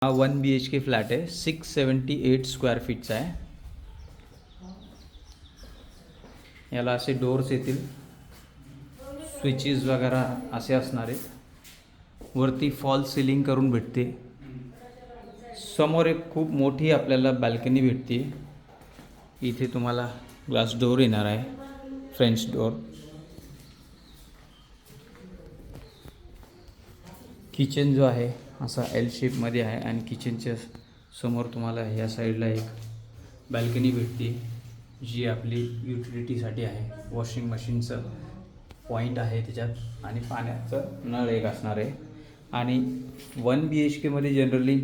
हा 1 BHK flat आहे. 678 square फीटचा आहे. याला असे डोर्स येतील, स्विचेस वगैरे असे असणार आहेत. वरती फॉल सिलिंग करून भेटते. समोर एक खूप मोठी आपल्याला बाल्कनी भेटते. इथे तुम्हाला ग्लास डोर येणार आहे, फ्रेंच डोर. किचन जो आहे असा एल शेपमध्ये आहे आणि किचनच्या समोर तुम्हाला ह्या साईडला एक बाल्कनी भेटते, जी आपली युटिलिटीसाठी आहे. वॉशिंग मशीनचं पॉईंट आहे त्याच्यात आणि पाण्याचं नळ एक असणार आहे. आणि 1 BHKमध्ये जनरली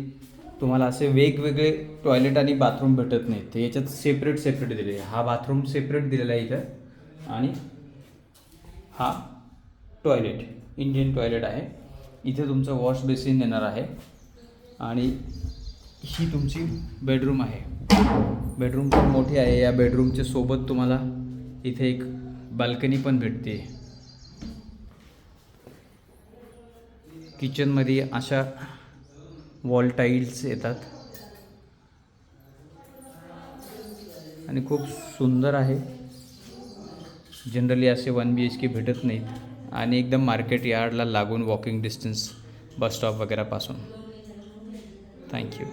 तुम्हाला असे वेगवेगळे टॉयलेट आणि बाथरूम भेटत नाहीत. ते याच्यात सेपरेट दिलेले आहे. हा बाथरूम सेपरेट दिलेला आहे इथं, आणि हा टॉयलेट इंडियन टॉयलेट आहे. इथे तुमचं वॉश बेसिन येणार आहे आणि ही तुमची बेडरूम आहे. बेडरूम पण मोठी आहे. या बेडरूमच्या सोबत तुम्हाला इथे एक बाल्कनी पण भेटते. किचनमध्ये अशा वॉल टाईल्स येतात आणि खूप सुंदर आहे. जनरली असे 1 BHK भेटत नाहीत आणि एकदम मार्केट यार्डला लागून वॉकिंग डिस्टन्स बस स्टॉप वगैरेपासून. थँक्यू.